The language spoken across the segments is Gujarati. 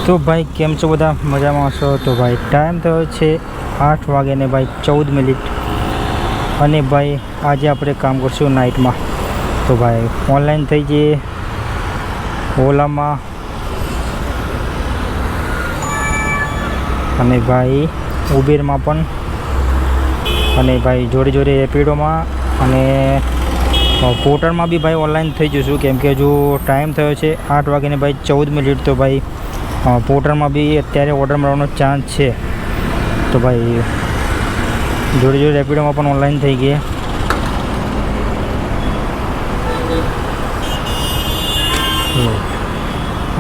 तो भाई केम छो बधा मजामां छो। तो भाई टाइम थयो छे 8 वागे ने भाई 14 मिनिट अने भाई आज आपणे काम करशुं नाइट में। तो भाई ऑनलाइन थई जईए ओला में अने भाई उबेर में पण अने भाई जोड़े जोड़े रेपिडो में अने पोर्टर में भी भाई ऑनलाइन थई जशुं केम के हजू टाइम थयो छे 8 वागे ने भाई 14 मिनिट। तो भाई पोर्टर में भी अत्यारे ऑर्डर मळવાનો चांस है। तो भाई जोड़े जोड़े रेपिडो में पण ऑनलाइन थई गई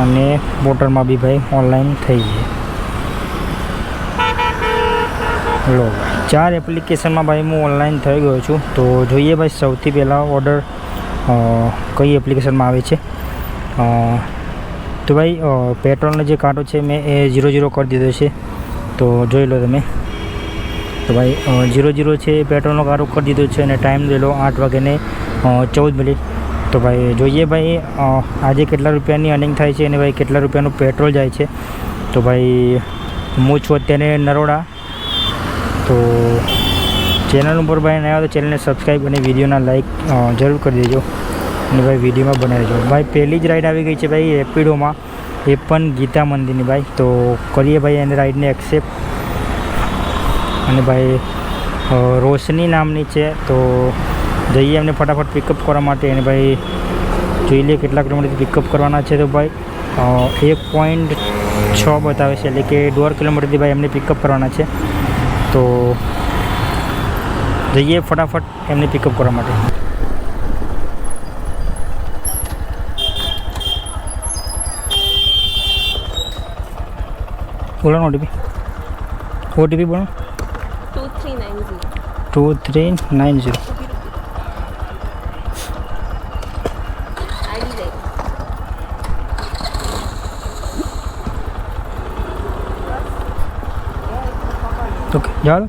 अने पोर्टर में भी भाई ऑनलाइन थई गई। लो 4 एप्लिकेशन में भाई हूँ ऑनलाइन थई गयो छूँ। तो जोईए भाई सौथी पहला ऑर्डर कई एप्लिकेशन में आवे छे। तो भाई पेट्रोल ने जो कांटो है मैं 0-0 कर दीधो है। तो जोई लो तमे। तो भाई 0-0 है पेट्रोल कांटो कर दीधो है और टाइम दे लो 8 वागे ने 14 मिनिट। तो भाई जोईए भाई आज केटला रुपयानी अर्निंग थाय छे अने भाई केटला रुपयानु पेट्रोल जाय छे। तो भाई हूँ छुं अत्यारे नरोड़ा। तो चेनल पर भाई नया हो तो चैनल ने सब्सक्राइब और वीडियो ना लाइक जरूर कर दीजिए और भाई वीडियो में बनाई दो। भाई पहली ज राइड आई गई है भाई रेपिडो में ये गीता मंदिर की भाई। तो करिए भाई एने राइड ने एक्सेप्ट और भाई रोशनी नामनी है। तो जाइए एमने फटाफट पिकअप करवा माटे भाई जोई लीए केटला किलोमीटर पिकअप करवाना है। तो भाई 1.6 बतावे छे एटले के 1.5 किलोमीटर भाई एमने पिकअप करवाना है। तो जाइए फटाफट एमने पिकअप करवा माटे। बोलो ओटीपी बोलो 2390 ओके जाओ।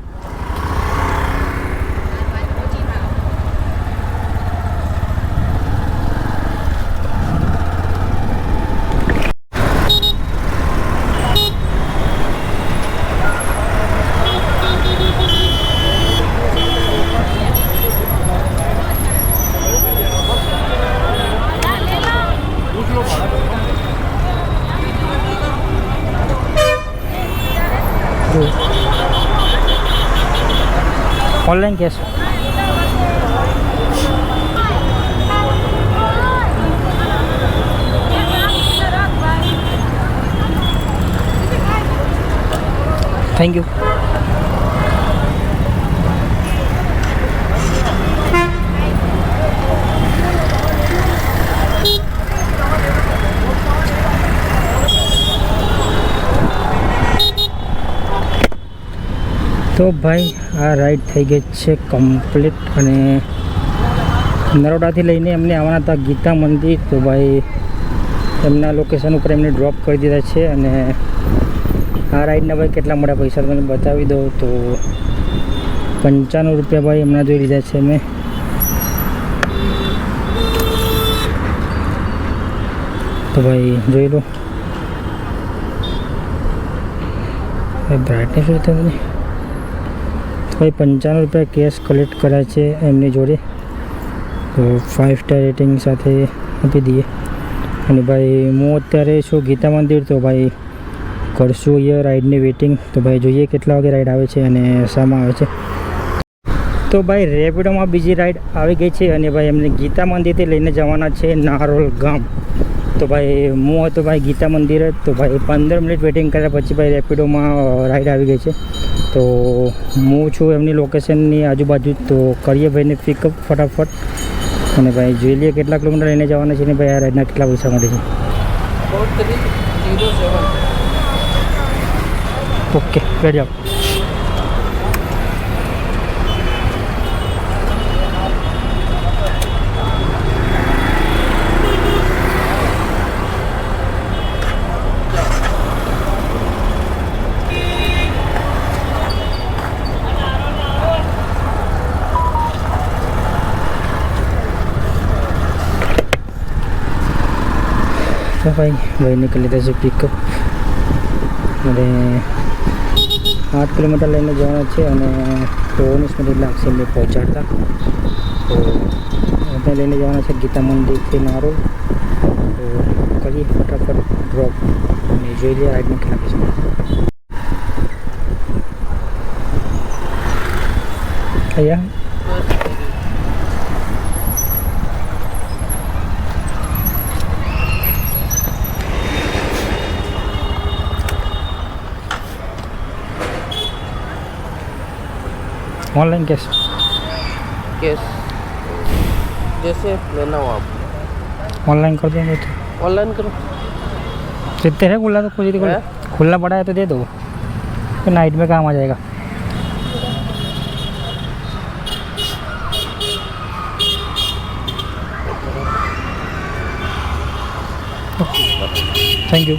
Online cash thank you. तो भाई आ राइड थी गई है कम्प्लीट अने नरोड़ा थी लईने एमने आवाना था गीता मंदिर। तो भाई एमना लोकेशन पर एमने ड्रॉप कर दीधा है अने आ राइडना भाई केटला मळ्या पैसा तमने बतावी दो। तो 95 रुपया भाई एमना जोई लीधा है मैं। तो भाई जोई लो ब्राइटनेस होता है भाई 95 रुपया कैश कलेक्ट कराया है एमनी जोड़े। तो 5 स्टार रेटिंग साथ आपी दिए और भाई हूँ अत्यारे छूँ गीता मंदिर। तो भाई करशुँ ये राइड की वेटिंग। तो भाई जोईए केटला वागे राइड आवे छे अने शामां आवे छे। तो भाई रेपिडो में बीजी राइड आई गई है और भाई एमने गीता मंदिर थी लईने जवाना है नारोल गाम। तो भाई हूँ तो भाई गीता मंदिर। तो भाई 15 मिनिट वेटिंग कर्या पछी भाई रेपिडो में राइड आई गई है। तो हूँ छूँ एमनी लोकेशननी आजूबाजू। तो करिए भाई ने पिकअप फटाफट और भाई जोई लीए केटला किलोमीटर लईने जवाना छे ने भाई आ राइडना केटला पैसा मळे छे। ओके रेडी आप। તો ભાઈ નીકળી લીધા છે પિકઅપ અને 8 કિલોમીટર લઈને જવાના છે અને 19 મિનિટ લાગશે એમને પહોંચાડતા. તો ત્યાં લઈને જવાના છે ગીતા મંદિરથી નારોલ. તો કરીએ ફટાફટ ડ્રોપ અને જોઈ લઈએ રાઈડમાં કેટલા પૈસા. અહીંયા ऑनलाइन कैश जैसे लेना हो आप ऑनलाइन कर देंगे तो ऑनलाइन करो. जितने है खुला तो कुछ है? खुला पड़ा है तो दे दो, तो नाइट में काम आ जाएगा. Thank you.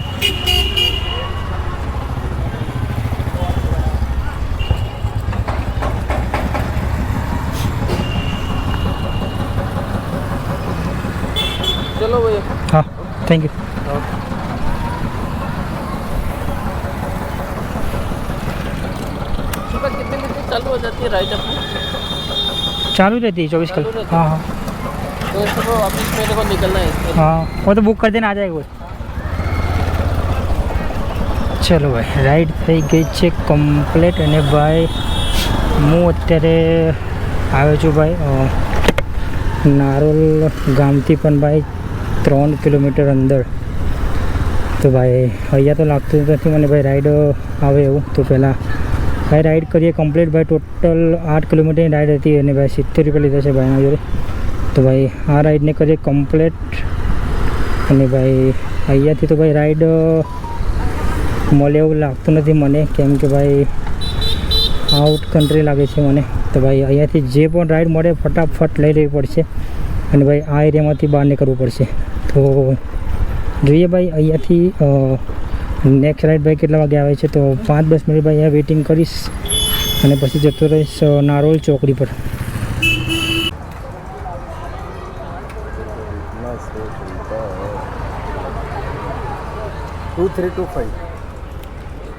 चलो भैया. हाँ थैंक यू. सुबह कितने बजे चालू हो जाती है राइड अपनी? चालू रहती है 24 चालू कल. रहती हाँ हाँ तो इस समय वापस मेरे को निकलना है. हाँ वो तो बुक कर देना, आ जाएगा वो. ચલો ભાઈ રાઈડ થઈ ગઈ છે કમ્પ્લીટ અને ભાઈ હું અત્યારે આવ્યો છું ભાઈ નારોલ ગામથી પણ ભાઈ 3 કિલોમીટર અંદર. તો ભાઈ અહીંયા તો લાગતું નથી મને ભાઈ રાઈડ આવે એવું. તો પહેલાં ભાઈ રાઈડ કરીએ કમ્પ્લીટ. ભાઈ ટોટલ 8 કિલોમીટરની રાઈડ હતી અને ભાઈ 70 રૂપિયા લીધા છે ભાઈના જોડે. તો ભાઈ આ રાઈડને કરીએ કમ્પ્લીટ અને ભાઈ અહીંયાથી તો ભાઈ રાઈડ મળે એવું લાગતું નથી મને, કેમ કે ભાઈ આઉટ કન્ટ્રી લાગે છે મને. તો ભાઈ અહીંયાથી જે પણ રાઈડ મળે ફટાફટ લઈ લેવી પડશે અને ભાઈ આ એરિયામાંથી બહાર નીકળવું પડશે. તો જોઈએ ભાઈ અહીંયાથી નેક્સ્ટ રાઈડ ભાઈ કેટલા વાગે આવે છે. તો 5-10 મિનિટ ભાઈ અહીંયા વેઇટિંગ કરીશ અને પછી જતો રહીશ નારોલ ચોકડી પર.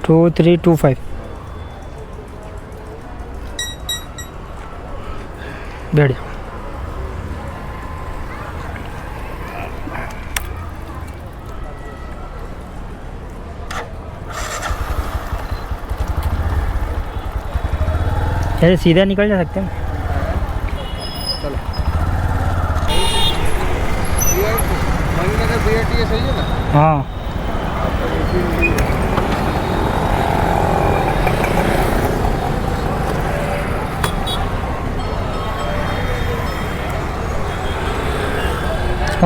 टू 2325 બેડ. ऐसे सीधा निकल जा सकते हैं. चलो BRT सही है ना? हाँ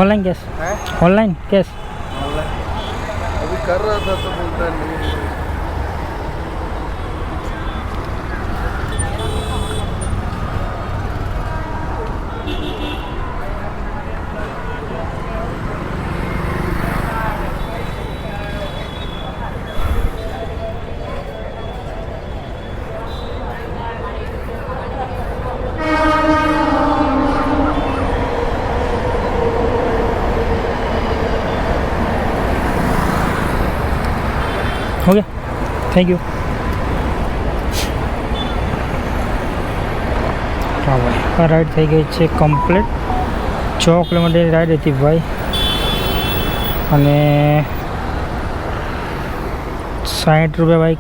ऑनलाइन कैश. है ऑनलाइन कैश. अभी कर रहा था तो बोलता नहीं. हो गया. Thank you. હા ભાઈ આ રાઈડ થઈ ગઈ છે કમ્પ્લીટ. 6 કિલોમીટરની રાઈડ હતી ભાઈ અને 60 રૂપિયા ભાઈ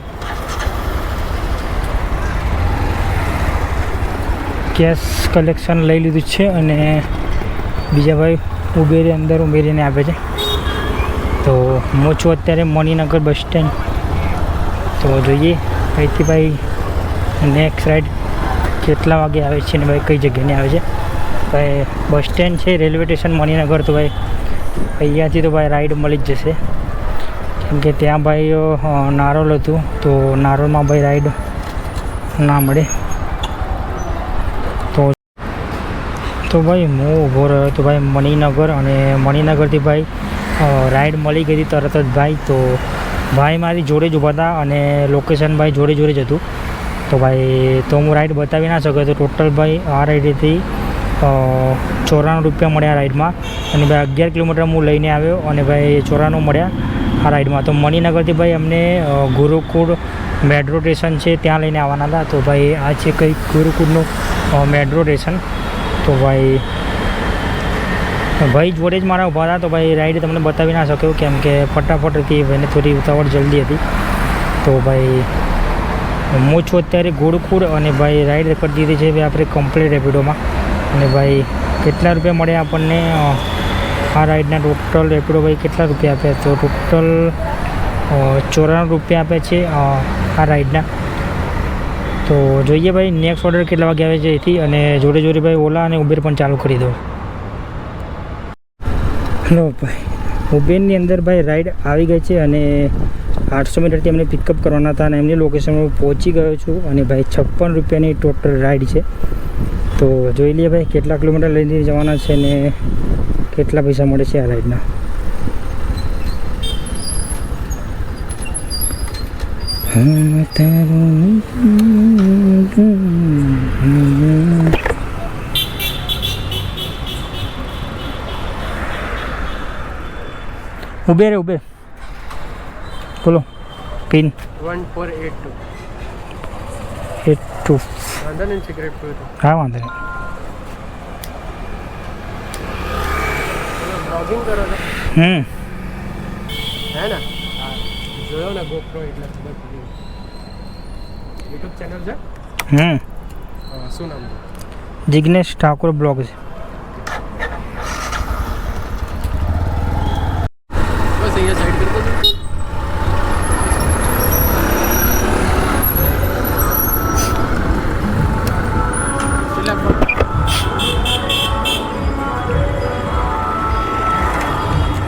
કેશ કલેક્શન લઈ લીધું છે અને બીજા ભાઈ ઉબેરી અંદર ઉમેરીને આપે છે. તો હું છું અત્યારે મણિનગર બસ સ્ટેન્ડ. તો જોઈએ અહીંથી ભાઈ નેક્સ્ટ રાઈડ કેટલા વાગે આવે છે ને ભાઈ કઈ જગ્યાની આવે છે. ભાઈ બસ સ્ટેન્ડ છે રેલવે સ્ટેશન મણિનગર. તો ભાઈ અહીંયાથી તો ભાઈ રાઈડ મળી જ જશે, કેમ કે ત્યાં ભાઈ નારોલ હતું તો નારોલમાં ભાઈ રાઈડ ના મળે. તો ભાઈ હું ઊભો રહ્યો હતો ભાઈ મણિનગર અને મણિનગરથી ભાઈ રાઈડ મળી ગઈ હતી તરત જ ભાઈ. તો ભાઈ મારી જોડે જ ઊભા હતા અને લોકેશન ભાઈ જોડે જોડે જ હતું. તો ભાઈ તો હું રાઈડ બતાવી ના શક્યો. તો ટોટલ ભાઈ આ રાઈડ હતી ₹94 મળ્યા રાઈડમાં. અને ભાઈ 11 કિલોમીટર હું લઈને આવ્યો અને ભાઈ 94 મળ્યા આ રાઈડમાં. તો મણિનગરથી ભાઈ અમને ગુરુકુળ મેટ્રો સ્ટેશન છે ત્યાં લઈને આવવાના હતા. તો ભાઈ આ છે કંઈક ગુરુકુળનું મેટ્રો સ્ટેશન. તો ભાઈ જોડે જ મારા ઊભા હતા. તો ભાઈ રાઈડ તમને બતાવી ના શક્યો કેમ કે ફટાફટ હતી, ભાઈને થોડી ઉતાવળ જલ્દી હતી. તો ભાઈ હું છું અત્યારે ગુરુકુળ અને ભાઈ રાઈડ કરી દીધી છે ભાઈ આપણે કમ્પ્લીટ રેપિડોમાં. અને ભાઈ કેટલા રૂપિયા મળ્યા આપણને આ રાઈડના ટોટલ રેપિડો ભાઈ કેટલા રૂપિયા આપ્યા? તો ટોટલ ₹94 આપ્યા છે આ રાઈડના. તો જોઈએ ભાઈ નેક્સ્ટ ઓર્ડર કેટલા વાગે આવે છે એથી. અને જોડે જોડે ભાઈ ઓલા અને ઉબેર પણ ચાલુ કરી દો. લો ભાઈ ઉબેરની અંદર ભાઈ રાઈડ આવી ગઈ છે અને 800 મીટરથી અમને પિકઅપ કરવાના હતા અને એમની લોકેશન પર પહોંચી ગયો છું. અને ભાઈ ₹56ની ટોટલ રાઈડ છે. તો જોઈ લઈએ ભાઈ કેટલા કિલોમીટર લઈને જવાના છે ને કેટલા પૈસા મળે છે આ રાઈડના. ઉબેર બોલો પિન 1482 વાંધો નહીં સિગરેટ પીવું હા વાંધો નહીં. બ્લોગિંગ કરો છો હે ને? હા જોયો ને GoPro એટલે ખબર પડી. યુટ્યુબ ચેનલ છે શું નામ છે? જિગ્નેશ ઠાકોર બ્લોગ છે. બસ અહીંયા સાઈડ કરી દેજો.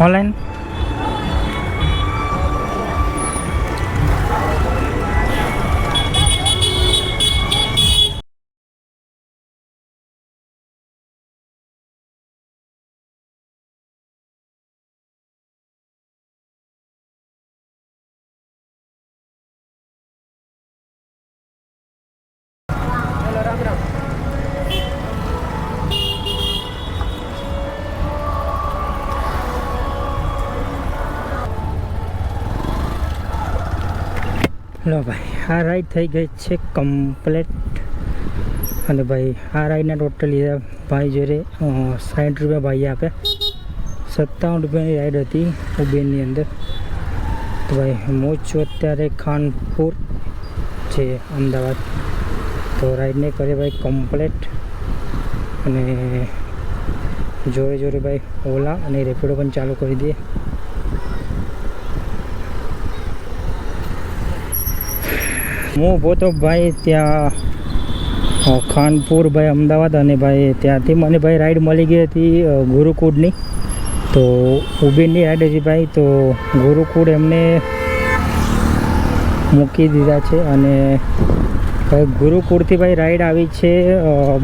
ઓનલાઈન લો ભાઈ આ રાઈડ થઈ ગઈ છે કમ્પ્લેટ. અને ભાઈ આ રાઈડના ટોટલ લીધા ભાઈ જોડે ₹60 ભાઈએ આપ્યા. ₹57ની રાઈડ હતી ઉબેરની અંદર. તો ભાઈ હું છું અત્યારે ખાનપુર છે અમદાવાદ. તો રાઈડને કરીએ ભાઈ કમ્પ્લેટ. અને જોડે જોડે ભાઈ ઓલા અને રેપિડો પણ ચાલુ કરી દઈએ. હું ઊભો તો ભાઈ ત્યાં ખાનપુર ભાઈ અમદાવાદ. અને ભાઈ ત્યાંથી મને ભાઈ રાઈડ મળી ગઈ હતી ગુરુકુળની. તો ઉબેરની રાઈડ હતી ભાઈ. તો ગુરુકુળ એમને મૂકી દીધા છે. અને ભાઈ ગુરુકુળથી ભાઈ રાઈડ આવી છે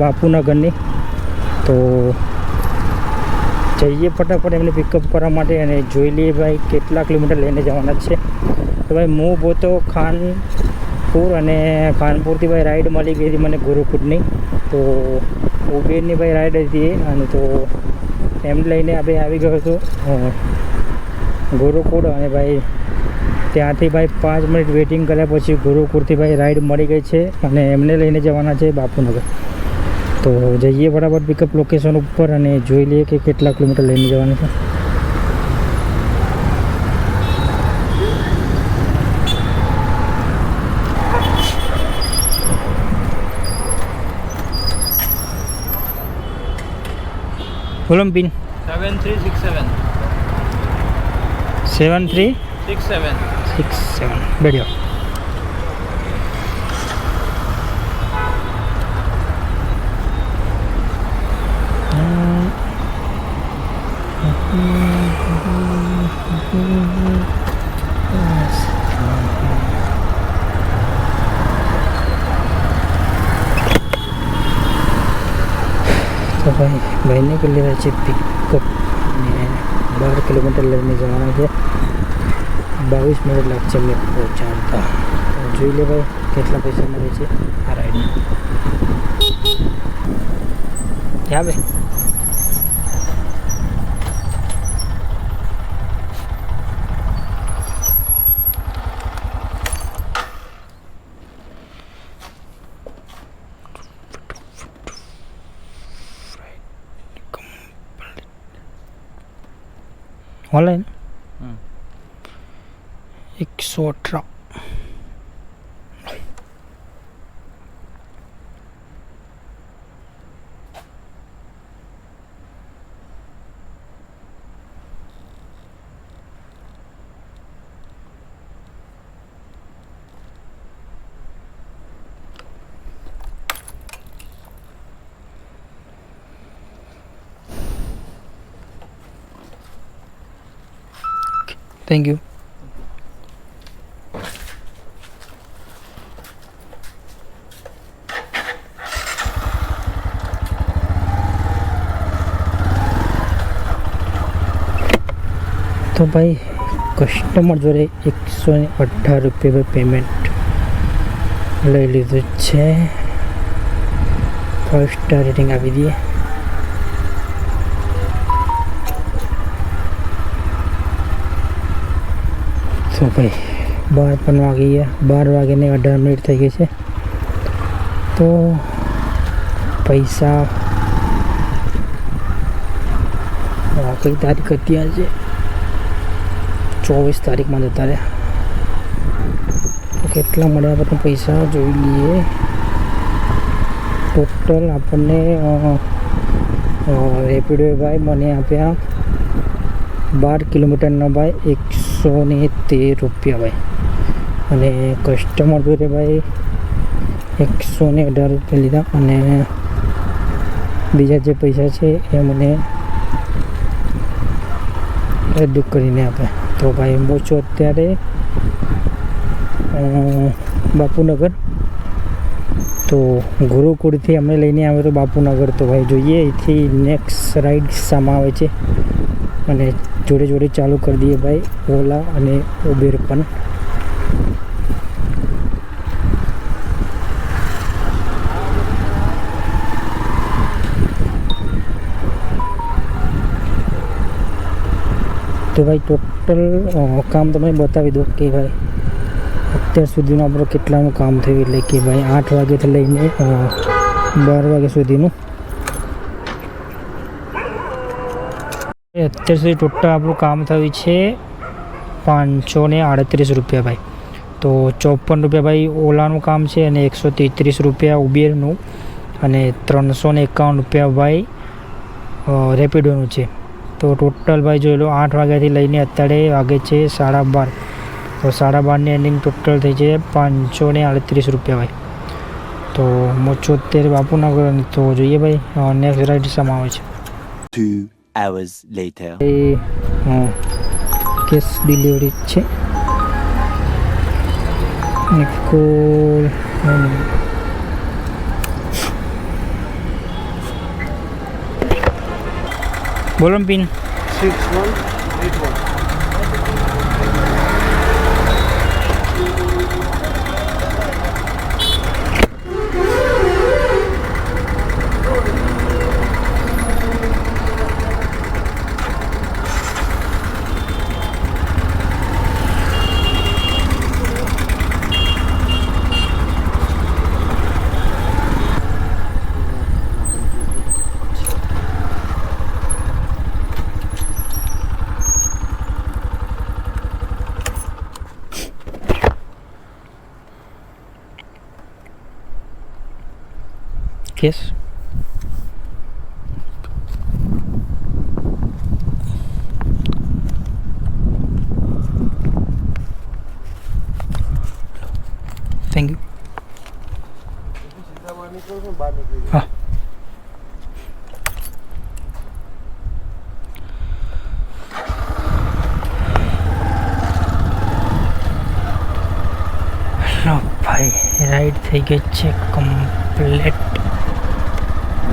બાપુનગરની. તો જઈએ ફટાફટ એમને પિકઅપ કરવા માટે અને જોઈ લઈએ ભાઈ કેટલા કિલોમીટર લઈને જવાના છે. તો ભાઈ હું ઊભો તો ખાનપુર અને ખાનપુરથી ભાઈ રાઈડ મળી ગઈ હતી મને ગુરુકુળની. તો ઉબેરની ભાઈ રાઈડ હતી. અને તો એમ લઈને આપણે આવી ગયો હતો ગુરુકુળ. અને ભાઈ ત્યાંથી ભાઈ 5 મિનિટ વેઇટિંગ કર્યા પછી ગુરુકુળથી ભાઈ રાઈડ મળી ગઈ છે. અને એમને લઈને જવાના છે બાપુનગર. તો જઈએ બરાબર પિકઅપ લોકેશન ઉપર અને જોઈ લઈએ કે કેટલા કિલોમીટર લઈને જવાના છે. બોલો પિન 7367 બેઠો. તો ભાઈને કરી લીધા છે પિકઅપ. અને 12 કિલોમીટર લઈને જવાના છે. 22 મિનિટ લાગશે અમને પહોંચાડતા. જોઈ લે ભાઈ કેટલા પૈસા મળે છે આ રાઈડના. ક્યાં બે ऑनलाइन 118 थैंक यू तो भाई कस्टमर जोड़े 118 रुपये पेमेंट लई लीधुं छे 5 स्टार रेटिंग आपी दीए तो भाई 12 પણ વાગી ગયા 12 વાગ્યાને 18 મિનિટ થઈ ગઈ છે તો પૈસા કઈ તારીખ હતી આજે 24 તારીખમાં જતા રહ્યા તો કેટલા મળ્યા આપણે પૈસા જોઈ લઈએ ટોટલ આપણને રેપિડો ભાઈ મને આપ્યા 12 કિલોમીટરના ભાઈ 113 રૂપિયા ભાઈ અને કસ્ટમર જોડે ભાઈ 118 રૂપિયા લીધા અને બીજા જે પૈસા છે એ મને રદ કરીને આપ્યા તો ભાઈ હું છું અત્યારે બાપુનગર તો ગુરુકુળથી અમે લઈને આવ્યો તો બાપુનગર તો ભાઈ જોઈએ અહીંથી નેક્સ્ટ રાઈડ સામા આવે છે અને જોડે જોડે ચાલુ કરી દઈએ ભાઈ ઓલા અને ઉબેર પણ તો ભાઈ ટોટલ કામ તમે બતાવી દો કે ભાઈ અત્યાર સુધીનું આપણું કેટલાનું કામ થયું એટલે કે ભાઈ 8 વાગ્યાથી લઈને 12 વાગ્યા સુધીનું અત્યાર સુધી ટોટલ આપણું કામ થયું છે 538 રૂપિયા ભાઈ તો 54 રૂપિયા ભાઈ ઓલાનું કામ છે અને 133 રૂપિયા ઉબેરનું અને 351 રૂપિયા ભાઈ રેપિડોનું છે તો ટોટલ ભાઈ જોઈ લો 8 વાગ્યાથી લઈને અત્યારે વાગે છે 12:30 તો 12:30ની એન્ડિંગ ટોટલ થઈ છે 538 રૂપિયા ભાઈ તો 75 બાપુનગર તો જોઈએ ભાઈ નેક્સ્ટ રાઈડ સામે આવે છે 2 hours later કેસ ડિલિવરી છે નિકોલ બોલો પિન 6181 કેસ થેન્ક યુ હા ભાઈ રાઈડ થઈ ગઈ છે કમ્પ્લીટ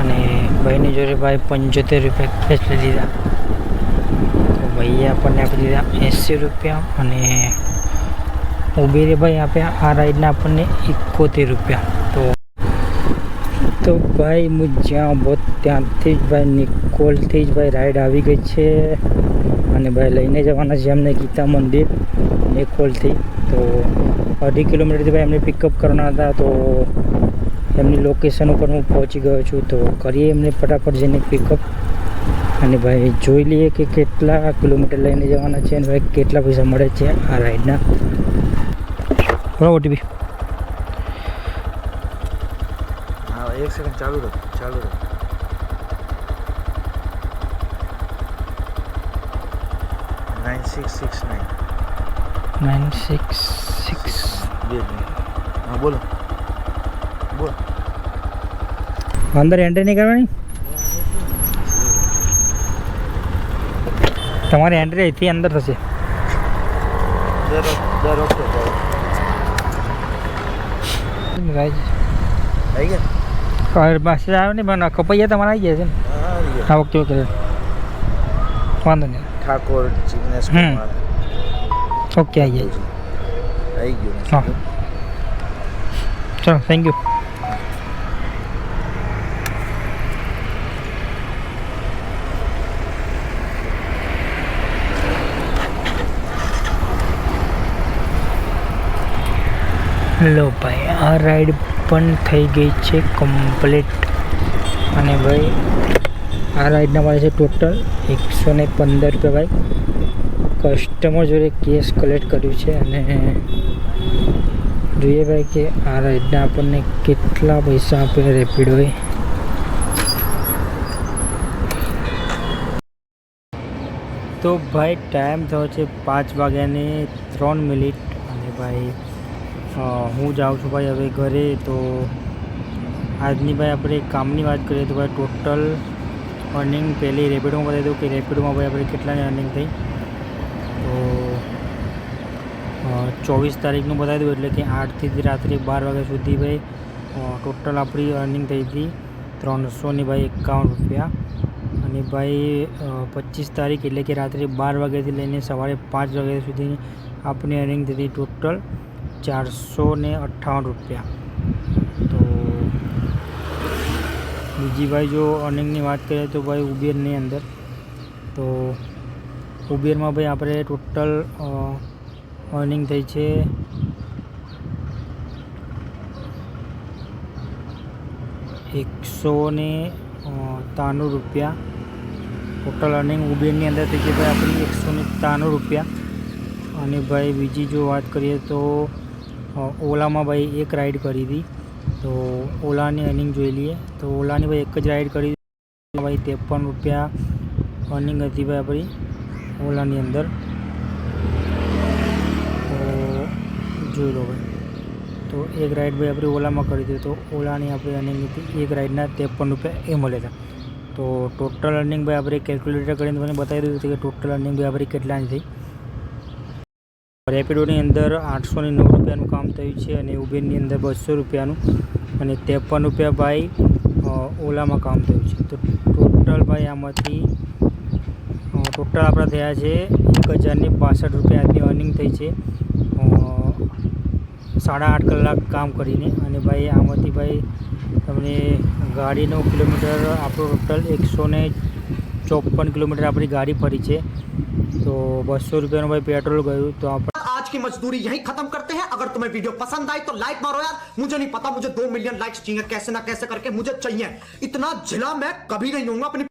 અને ભાઈની જોડે ભાઈ 75 રૂપિયા કેશ લઈ લીધા તો ભાઈએ આપણને આપી દીધા 80 રૂપિયા અને ઉબેરે ભાઈ આપ્યા આ રાઈડના આપણને 71 રૂપિયા તો ભાઈ હું જ્યાં બહુ ત્યાંથી જ ભાઈ નિકોલથી જ ભાઈ રાઈડ આવી ગઈ છે અને ભાઈ લઈને જવાના છે અમને ગીતા મંદિર નિકોલથી. તો 2.5 કિલોમીટરથી ભાઈ એમને પિકઅપ કરવાના હતા. તો એમની લોકેશન ઉપર હું પહોંચી ગયો છું. તો કરીએ એમને ફટાફટ જઈને પિકઅપ અને ભાઈ જોઈ લઈએ કે કેટલા કિલોમીટર લઈને જવાના છે અને ભાઈ કેટલા પૈસા મળે છે આ રાઈડના. બરાબર ઓટીપી. हाँ 1 सेकंड चालू रख 9669 966 हाँ बोलो बोल અંદર એન્ટ્રી નહીં કરવાની. તમારી એન્ટ્રી અહીંથી અંદર થશે. दर ओके ભાઈ आई गया પાસે આવ્યો ને મને કપૈયા તમારા આવી ગયા છે ને. હા ઓકે ઓકે વાંધો નહીં. ठाकुर जिग्नेश हम्म। कुमार ઓકે આવી જાય. आई गयो हाँ ચલો થેન્ક યુ. લો ભાઈ આ રાઈડ પણ થઈ ગઈ છે કમ્પ્લીટ અને ભાઈ આ રાઈડના મળે છે ટોટલ 115 રૂપિયા. ભાઈ કસ્ટમર જોડે કેશ કલેક્ટ કર્યું છે અને જોઈએ ભાઈ કે આ રાઈડના આપણને કેટલા પૈસા આપે રેપિડોએ. તો ભાઈ ટાઈમ થયો છે 5:03 અને ભાઈ હું જાઉં છું ભાઈ હવે ઘરે. તો આજની ભાઈ આપણે કામની વાત કરીએ તો ભાઈ ટોટલ અર્નિંગ પહેલી રેપિડોમાં બતાવી દઉં કે રેપિડોમાં ભાઈ આપણે કેટલાની અર્નિંગ થઈ. તો 24 તારીખનું બતાવી દઉં એટલે કે 8થી રાત્રે 12 વાગ્યા સુધી ભાઈ ટોટલ આપણી અર્નિંગ થઈ હતી 351 રૂપિયા. અને ભાઈ 25 તારીખ એટલે કે રાત્રે 12 વાગ્યાથી લઈને સવારે 5 વાગ્યા સુધી આપણી અર્નિંગ થઈ હતી ટોટલ 458 રૂપિયા. તો બીજી ભાઈ જો અર્નિંગની વાત કરીએ તો ભાઈ ઉબેરની અંદર તો ઉબેરમાં ભાઈ આપણે ટોટલ અર્નિંગ થઈ છે 193 રૂપિયા. ટોટલ અર્નિંગ ઉબેરની અંદર થઈ છે ભાઈ આપણી 193 રૂપિયા. અને ભાઈ બીજી જો વાત કરીએ તો ઓલામાં ભાઈ એક રાઈડ કરી હતી. તો ઓલાની અર્નિંગ જોઈ લઈએ. તો ઓલાની ભાઈ એક જ રાઈડ કરી ભાઈ 53 રૂપિયા અર્નિંગ હતી ભાઈ આપણી ઓલાની અંદર. તો જોઈ લો ભાઈ. તો એક રાઈડ ભાઈ આપણે ઓલામાં કરી હતી. તો ઓલાની આપણી અર્નિંગ હતી એક રાઈડના 53 રૂપિયા એ મળે હતા. તો ટોટલ અર્નિંગ ભાઈ આપણે કેલ્ક્યુલેટર કરીને મને બતાવી દીધું હતું કે ટોટલ અર્નિંગ ભાઈ આપણી કેટલાની થઈ. રેપિડોની અંદર 809 રૂપિયાનું કામ થયું છે અને ઉબેરની અંદર 200 રૂપિયાનું અને 53 રૂપિયા ભાઈ ઓલામાં કામ થયું છે. તો ટોટલ ભાઈ આમાંથી ટોટલ આપણા થયા છે 1062 રૂપિયા આજની અર્નિંગ થઈ છે 8.5 કલાક કામ કરીને. અને ભાઈ આમાંથી ભાઈ તમને ગાડીનો કિલોમીટર આપણો ટોટલ 154 કિલોમીટર આપણી ગાડી ફરી છે. તો 200 રૂપિયાનું ભાઈ पेट्रोल गયું. तो आप आज की मजदूरी यहीं खत्म करते हैं. अगर तुम्हें वीडियो पसंद आई तो लाइक मारो यार. मुझे नहीं पता, मुझे 2 मिलियन लाइक्स चाहिए कैसे ना कैसे करके मुझे चाहिए. इतना जिला मैं कभी नहीं होऊंगा अपनी